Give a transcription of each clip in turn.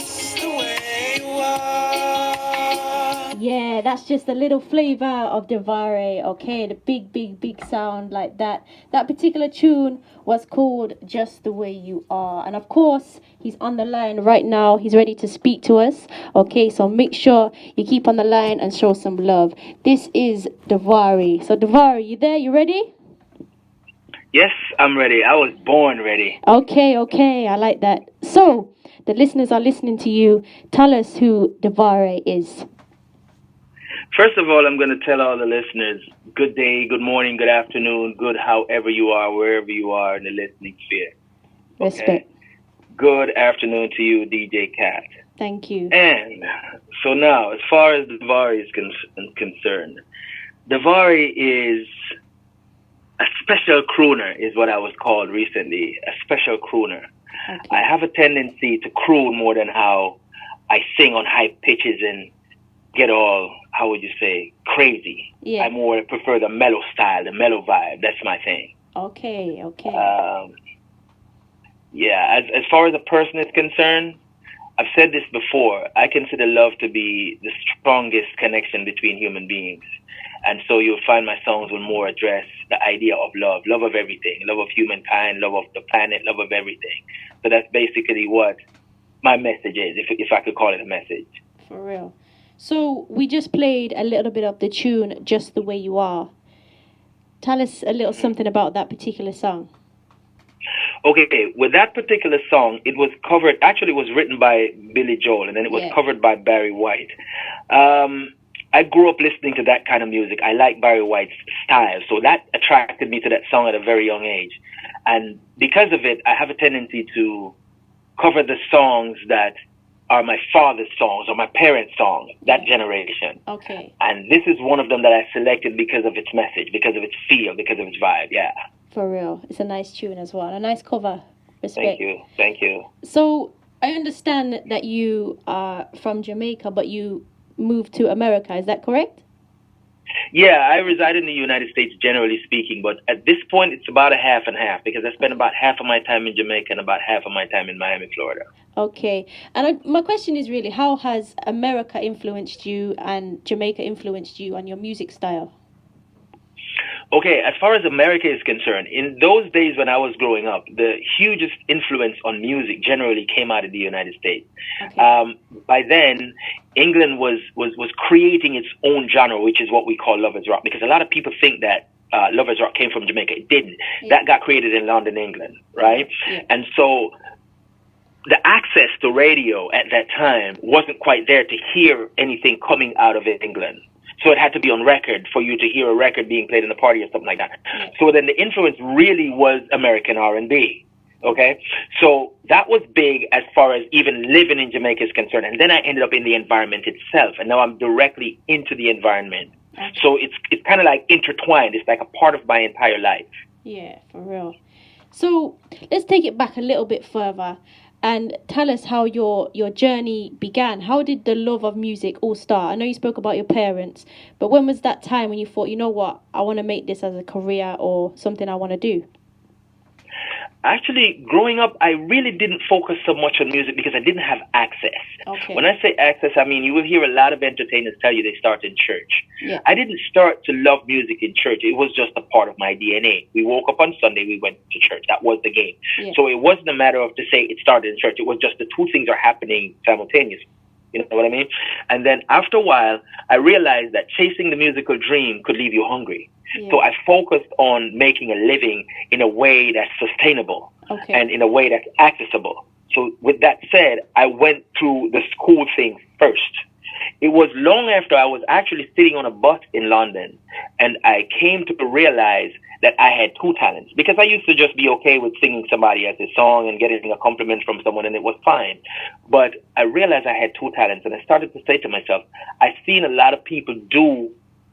just the way you are. Yeah, that's just a little flavor of DeVaré, okay? The big, big, big sound like that. That particular tune was called Just the Way You Are. And of course, he's on the line right now. He's ready to speak to us, okay? So make sure you keep on the line and show some love. This is DeVaré. So, DeVaré, you there? You ready? Yes, I'm ready. I was born ready. Okay, I like that. So, the listeners are listening to you. Tell us who DeVaré is. First of all, I'm going to tell all the listeners, good day, good morning, good afternoon, good however you are, wherever you are in the listening sphere. Respect. Good afternoon to you, DJ Cat. Thank you. And so now, as far as DeVaré is concerned, DeVaré is a special crooner, is what I was called recently, a special crooner. Okay. I have a tendency to croon more than how I sing on high pitches and get all, how would you say, crazy. Yeah. I more prefer the mellow style, the mellow vibe. That's my thing. Okay. Yeah, as far as a person is concerned, I've said this before. I consider love to be the strongest connection between human beings. And so you'll find my songs will more address the idea of love, love of everything, love of humankind, love of the planet, love of everything. So that's basically what my message is, if I could call it a message. For real. So we just played a little bit of the tune, Just the Way You Are. Tell us a little something about that particular song. Okay, with that particular song, it was covered, actually it was written by Billy Joel, and then it was covered by Barry White. I grew up listening to that kind of music. I like Barry White's style, so that attracted me to that song at a very young age. And because of it, I have a tendency to cover the songs that are my father's songs or my parents' songs, that generation. Okay. And this is one of them that I selected because of its message, because of its feel, because of its vibe, yeah. For real. It's a nice tune as well. A nice cover. Respect. Thank you. So I understand that you are from Jamaica, but you moved to America. Is that correct? Yeah, I reside in the United States, generally speaking, but at this point, it's about a half and half because I spend about half of my time in Jamaica and about half of my time in Miami, Florida. Okay. And my question is really, how has America influenced you and Jamaica influenced you on your music style? Okay, as far as America is concerned, in those days when I was growing up, the hugest influence on music generally came out of the United States. Okay. By then, England was creating its own genre, which is what we call lovers rock, because a lot of people think that lovers rock came from Jamaica. It didn't. Yeah. That got created in London, England, right? Yeah. And so the access to radio at that time wasn't quite there to hear anything coming out of England. So it had to be on record for you to hear a record being played in a party or something like that. Yeah. So then the influence really was American R&B. Okay? So that was big as far as even living in Jamaica is concerned. And then I ended up in the environment itself. And now I'm directly into the environment. Okay. So it's kind of like intertwined. It's like a part of my entire life. Yeah, for real. So let's take it back a little bit further. And tell us how your journey began. How did the love of music all start? I know you spoke about your parents, but when was that time when you thought, you know what, I want to make this as a career or something I want to do? Actually, growing up, I really didn't focus so much on music because I didn't have access. Okay. When I say access, I mean you will hear a lot of entertainers tell you they start in church. Yeah. I didn't start to love music in church. It was just a part of my DNA. We woke up on Sunday, we went to church. That was the game. Yeah. So it wasn't a matter of to say it started in church. It was just the two things are happening simultaneously. You know what I mean? And then after a while, I realized that chasing the musical dream could leave you hungry. Yeah. So I focused on making a living in a way that's sustainable and in a way that's accessible. So with that said, I went through the school thing first. It was long after I was actually sitting on a bus in London and I came to realize that I had two talents, because I used to just be okay with singing somebody else's song and getting a compliment from someone and it was fine. But I realized I had two talents and I started to say to myself, I've seen a lot of people do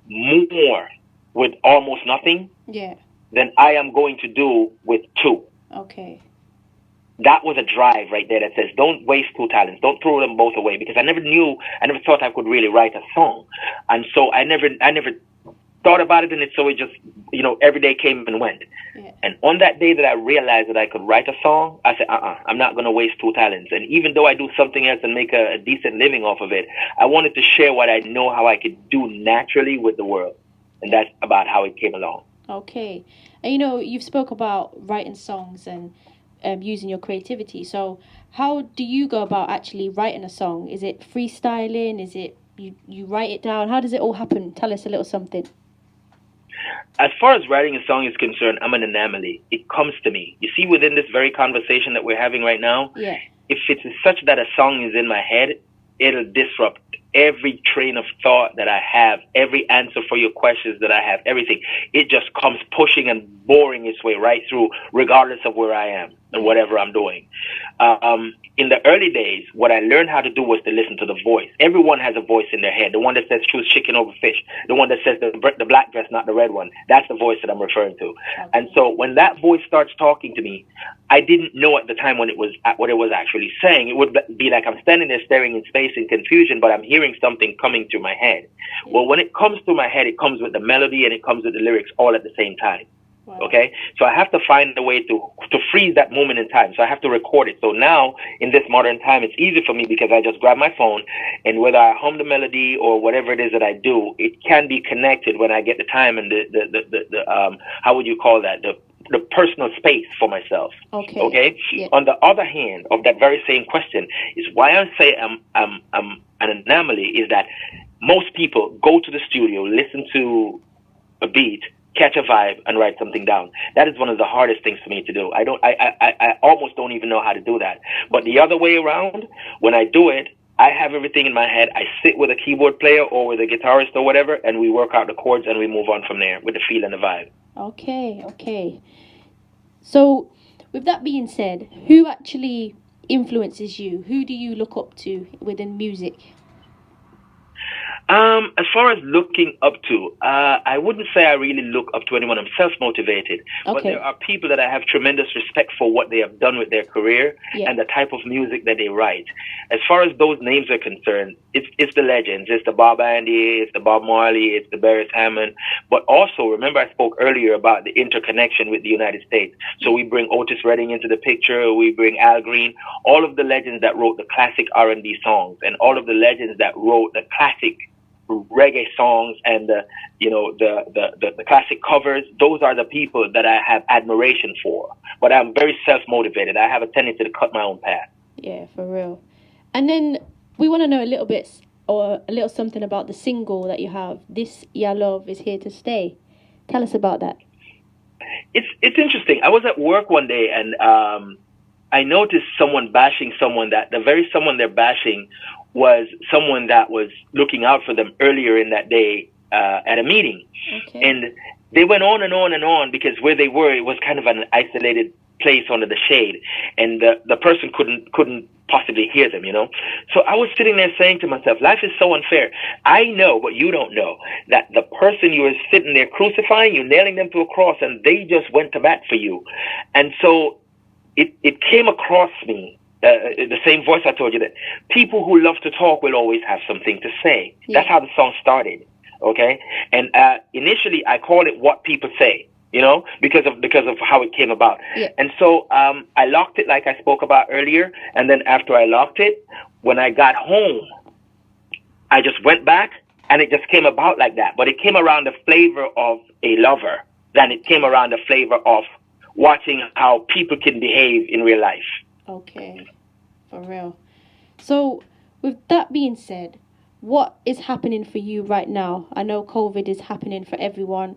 more with almost nothing than I am going to do with two. Okay. That was a drive right there that says, don't waste two talents. Don't throw them both away, because I never thought I could really write a song. And so I never thought about it, and it just, every day came and went. Yeah. And on that day that I realized that I could write a song, I said, I'm not going to waste two talents. And even though I do something else and make a decent living off of it, I wanted to share what I know how I could do naturally with the world. And that's about how it came along. Okay. And you've spoke about writing songs and using your creativity. So how do you go about actually writing a song? Is it freestyling? Is it you write it down? How does it all happen? Tell us a little something. As far as writing a song is concerned, I'm an anomaly. It comes to me. You see, within this very conversation that we're having right now, yeah. If it's such that a song is in my head, it'll disrupt every train of thought that I have, every answer for your questions that I have, everything. It just comes pushing and boring its way right through, regardless of where I am and whatever I'm doing. In the early days, what I learned how to do was to listen to the voice. Everyone has a voice in their head. The one that says choose chicken over fish. The one that says the black dress, not the red one. That's the voice that I'm referring to. Okay. And so when that voice starts talking to me, I didn't know at the time what it was actually saying. It would be like I'm standing there staring in space in confusion, but I'm hearing something coming through my head. Yeah. Well, when it comes through my head, it comes with the melody and it comes with the lyrics all at the same time. Wow. Okay, so I have to find a way to freeze that moment in time. So I have to record it. So now in this modern time, it's easy for me because I just grab my phone, and whether I hum the melody or whatever it is that I do, it can be connected when I get the time and the how would you call that, the personal space for myself. Okay. Okay. Yeah. On the other hand, of that very same question is why I say I'm an anomaly is that most people go to the studio, listen to a beat, catch a vibe, and write something down. That is one of the hardest things for me to do. I almost don't even know how to do that. But the other way around, when I do it, I have everything in my head. I sit with a keyboard player or with a guitarist or whatever, and we work out the chords and we move on from there with the feel and the vibe. Okay. So, with that being said, who actually influences you? Who do you look up to within music? As far as looking up to, I wouldn't say I really look up to anyone. I'm self-motivated. Okay. But there are people that I have tremendous respect for what they have done with their career and the type of music that they write. As far as those names are concerned, it's the legends. It's the Bob Andy, it's the Bob Marley, it's the Barry Hammond. But also, remember I spoke earlier about the interconnection with the United States. So we bring Otis Redding into the picture, we bring Al Green, all of the legends that wrote the classic R&B songs, and all of the legends that wrote the classic reggae songs and the classic covers. Those are the people that I have admiration for. But I'm very self-motivated. I have a tendency to cut my own path. Yeah, for real. And then we want to know a little bit or a little something about the single that you have. This Ya Love is Here to Stay. Tell us about that. It's interesting. I was at work one day and I noticed someone bashing someone that the very someone they're bashing was someone that was looking out for them earlier in that day at a meeting. Okay. And they went on and on and on because where they were, it was kind of an isolated place under the shade. And the person couldn't possibly hear them, So I was sitting there saying to myself, life is so unfair. I know, but you don't know, that the person you were sitting there crucifying, you nailing them to a cross, and they just went to bat for you. And so it came across me. The same voice I told you that people who love to talk will always have something to say. Yeah. That's how the song started, okay? And initially I called it What People Say, because of how it came about. Yeah. And so I locked it like I spoke about earlier, and then after I locked it, when I got home, I just went back, and it just came about like that. But it came around the flavor of a lover, than it came around the flavor of watching how people can behave in real life. Okay, for real. So, with that being said, what is happening for you right now? I know COVID is happening for everyone.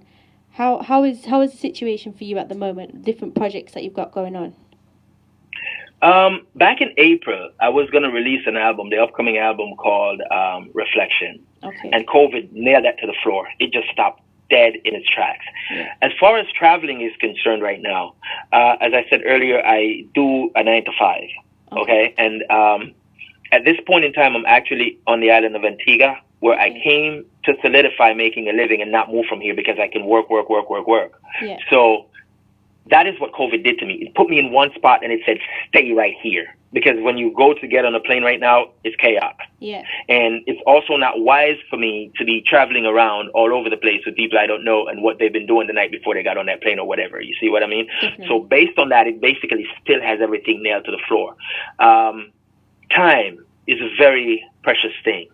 How is the situation for you at the moment? Different projects that you've got going on. Back in April, I was going to release an album, the upcoming album called Reflection. Okay. And COVID nailed that to the floor. It just stopped dead in its tracks. Yeah. As far as traveling is concerned right now, as I said earlier, I do a 9 to 5. Okay. And at this point in time, I'm actually on the island of Antigua, where I came to solidify making a living and not move from here because I can work. Yeah. So that is what COVID did to me. It put me in one spot and it said, stay right here. because when you go to get on a plane right now, it's chaos. Yeah. And it's also not wise for me to be traveling around all over the place with people I don't know and what they've been doing the night before they got on that plane or whatever. You see what I mean? Definitely. So based on that, it basically still has everything nailed to the floor. Time is a very precious thing.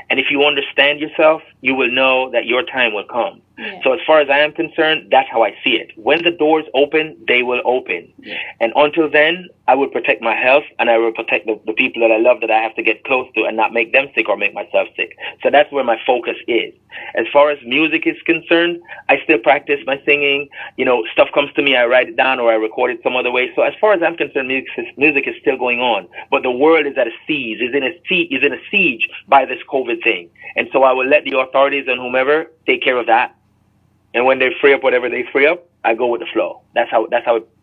And if you understand yourself, you will know that your time will come. Yeah. So as far as I am concerned, that's how I see it. When the doors open, they will open. Yeah. And until then, I will protect my health, and I will protect the people that I love that I have to get close to and not make them sick or make myself sick. So that's where my focus is. As far as music is concerned, I still practice my singing. You know, stuff comes to me, I write it down or I record it some other way. So as far as I'm concerned, music is still going on. But the world is at a siege, is in a siege by this COVID thing. And so I will let the authorities and whomever take care of that. And when they free up whatever they free up, I go with the flow. That's how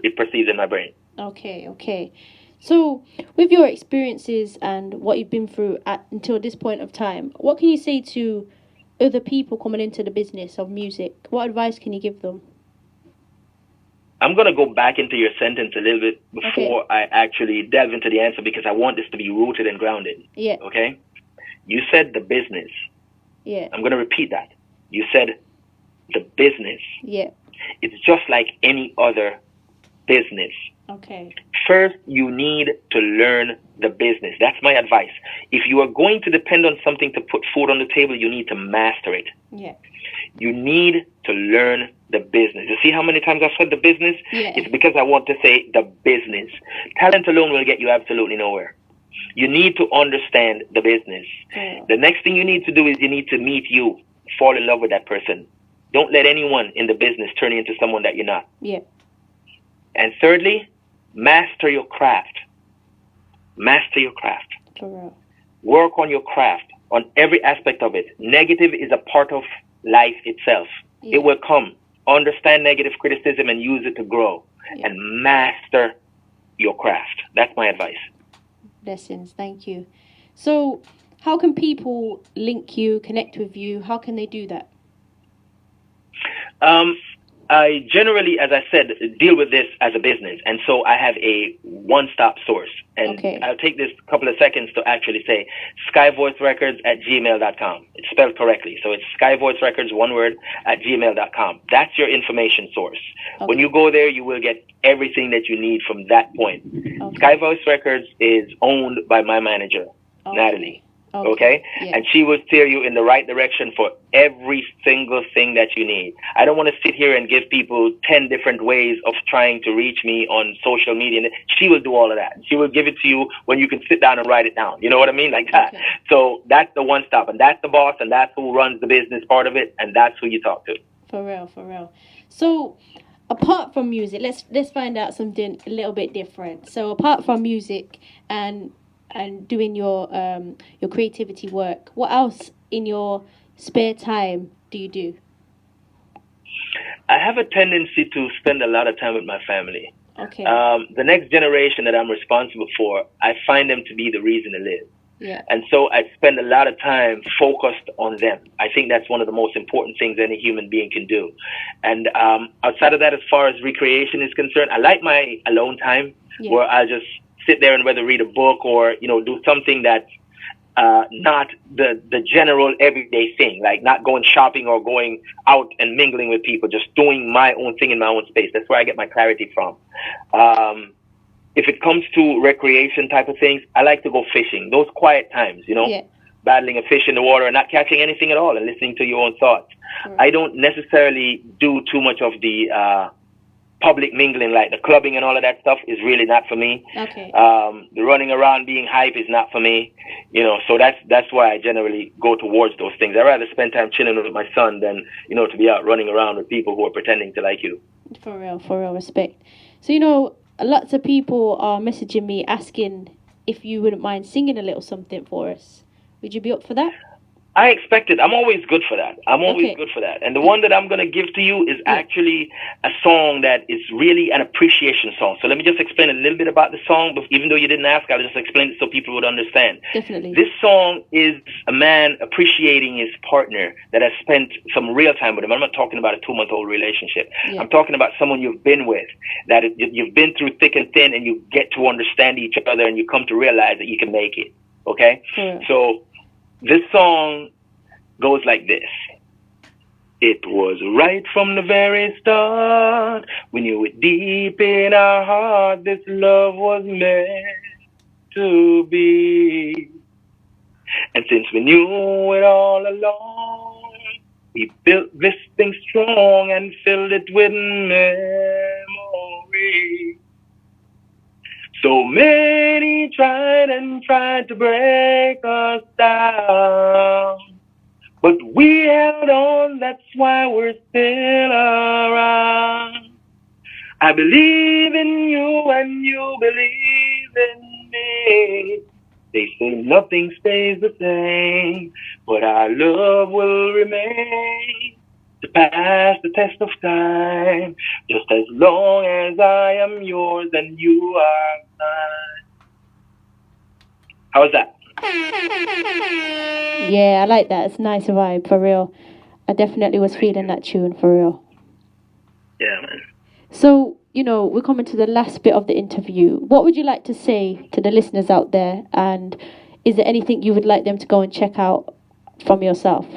it proceeds in my brain. Okay. So, with your experiences and what you've been through until this point of time, what can you say to other people coming into the business of music? What advice can you give them? I'm going to go back into your sentence a little bit before I actually delve into the answer, because I want this to be rooted and grounded. Yeah. Okay? You said the business. Yeah. I'm going to repeat that. You said the business. Yeah. It's just like any other business. Okay. First, you need to learn the business. That's my advice. If you are going to depend on something to put food on the table, you need to master it. Yeah. You need to learn the business. You see how many times I've said the business? Yeah. It's because I want to say the business. Talent alone will get you absolutely nowhere. You need to understand the business. Yeah. The next thing you need to do is you need to meet you, fall in love with that person. Don't let anyone in the business turn you into someone that you're not. Yeah. And thirdly, master your craft. Master your craft. For real. Work on your craft, on every aspect of it. Negative is a part of life itself. Yeah. It will come. Understand negative criticism and use it to grow. Yeah. And master your craft. That's my advice. Blessings. Thank you. So, how can people link you, connect with you? How can they do that? I generally, as I said, deal with this as a business. And so I have a one-stop source. And Okay. I'll take this couple of seconds to actually say skyvoicerecords@gmail.com. It's spelled correctly. So it's skyvoicerecords, one word, @gmail.com. That's your information source. Okay. When you go there, you will get everything that you need from that point. Okay. Sky Voice Records is owned by my manager, Natalie. Okay? Yeah. And she will steer you in the right direction for every single thing that you need. I don't want to sit here and give people 10 different ways of trying to reach me on social media. She will do all of that. She will give it to you when you can sit down and write it down. You know what I mean? Like that. Okay. So that's the one stop. And that's the boss, and that's who runs the business part of it, and that's who you talk to. For real. So, apart from music, let's find out something a little bit different. So, apart from music and doing your creativity work, what else in your spare time do you do? I have a tendency to spend a lot of time with my family. Okay. The next generation that I'm responsible for, I find them to be the reason to live. Yeah. And so I spend a lot of time focused on them. I think that's one of the most important things any human being can do. And outside of that, as far as recreation is concerned, I like my alone time, where I just sit there and whether read a book or, do something that's not the general everyday thing, like not going shopping or going out and mingling with people, just doing my own thing in my own space. That's where I get my clarity from. If it comes to recreation type of things, I like to go fishing. Those quiet times, battling a fish in the water and not catching anything at all and listening to your own thoughts. Sure. I don't necessarily do too much of the public mingling, like the clubbing and all of that stuff is really not for me. Okay. The running around being hype is not for me. So that's why I generally go towards those things. I'd rather spend time chilling with my son than, to be out running around with people who are pretending to like you. For real, respect. So, lots of people are messaging me asking if you wouldn't mind singing a little something for us. Would you be up for that? I expect it. I'm always good for that. I'm always Okay. good for that. And the one that I'm going to give to you is actually a song that is really an appreciation song. So let me just explain a little bit about the song. But even though you didn't ask, I'll just explain it so people would understand. Definitely. This song is a man appreciating his partner that has spent some real time with him. I'm not talking about a 2-month-old relationship. Yeah. I'm talking about someone you've been with, that you've been through thick and thin, and you get to understand each other, and you come to realize that you can make it. Okay? Yeah. So this song goes like this. It was right from the very start. We knew it deep in our heart. This love was meant to be. And since we knew it all along, we built this thing strong and filled it with memory. So many tried and tried to break us down, but we held on, that's why we're still around. I believe in you and you believe in me. They say nothing stays the same, but our love will remain to pass the test of time, just as long as I am yours and you are mine. How was that? Yeah, I like that. It's a nice vibe, for real. I definitely was feeling that tune, for real. Yeah, man. So, we're coming to the last bit of the interview. What would you like to say to the listeners out there? And is there anything you would like them to go and check out from yourself?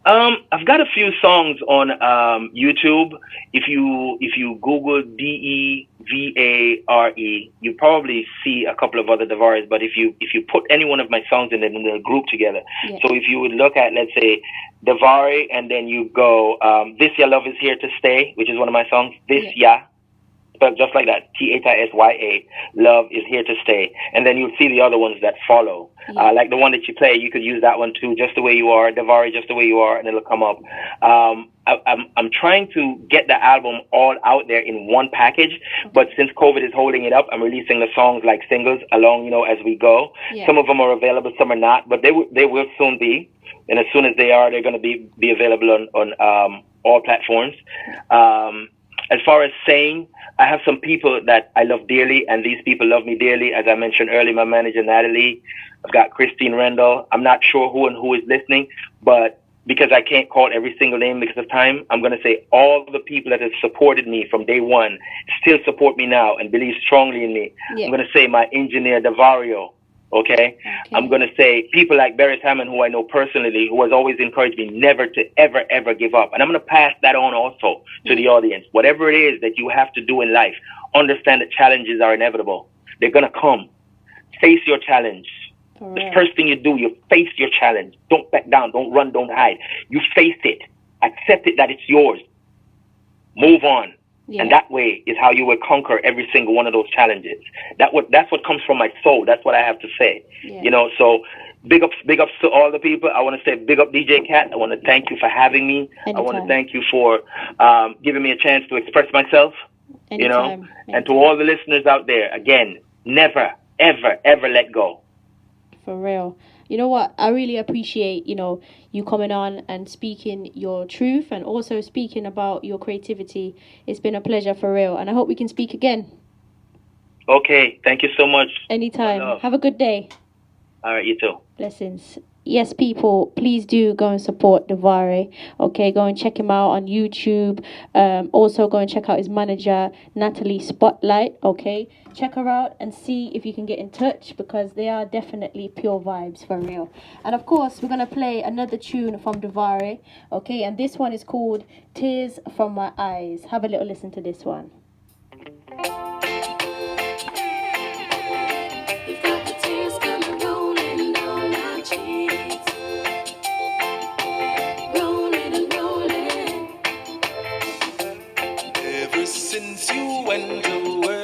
I've got a few songs on YouTube. If you Google DeVaré, you probably see a couple of other DeVarés. But if you put any one of my songs in a group together, so if you would look at, let's say, DeVaré, and then you go, This Ya Love Is Here to Stay, which is one of my songs. This Ya, spelled just like that, THISYA, Love Is Here to Stay. And then you'll see the other ones that follow. Like the one that you play, you could use that one too, Just the Way You Are, DeVaré, Just the Way You Are, and it'll come up. I'm trying to get the album all out there in one package, but since COVID is holding it up, I'm releasing the songs like singles along, as we go. Some of them are available, some are not, but they will soon be. And as soon as they are, they're going to be available on all platforms. As far as saying, I have some people that I love dearly, and these people love me dearly. As I mentioned earlier, my manager, Natalie. I've got Christine Rendell. I'm not sure who is listening, but because I can't call every single name because of time, I'm going to say all the people that have supported me from day one, still support me now and believe strongly in me. I'm going to say my engineer, DeVario. Okay? I'm going to say people like Barry Hammond, who I know personally, who has always encouraged me never to ever, ever give up. And I'm going to pass that on also to the audience. Whatever it is that you have to do in life, understand that challenges are inevitable. They're going to come. Face your challenge. The first thing you do, you face your challenge. Don't back down. Don't run. Don't hide. You face it. Accept it that it's yours. Move on. And that way is how you will conquer every single one of those challenges. That's what comes from my soul. That's what I have to say. So big ups to all the people. I want to say big up DJ Cat. I want to thank you for having me. Anytime. I want to thank you for giving me a chance to express myself. Anytime. And to all the listeners out there, again, never, ever, ever let go. For real. You know what? I really appreciate, you coming on and speaking your truth and also speaking about your creativity. It's been a pleasure, for real. And I hope we can speak again. Okay. Thank you so much. Anytime. Have a good day. All right. You too. Blessings. Yes, people, please do go and support DeVaré. Okay, go and check him out on YouTube. Also, go and check out his manager, Natalie Spotlight. Okay, check her out and see if you can get in touch, because they are definitely pure vibes, for real. And of course, we're gonna play another tune from DeVaré. Okay, and this one is called Tears from My Eyes. Have a little listen to this one. Since you went away,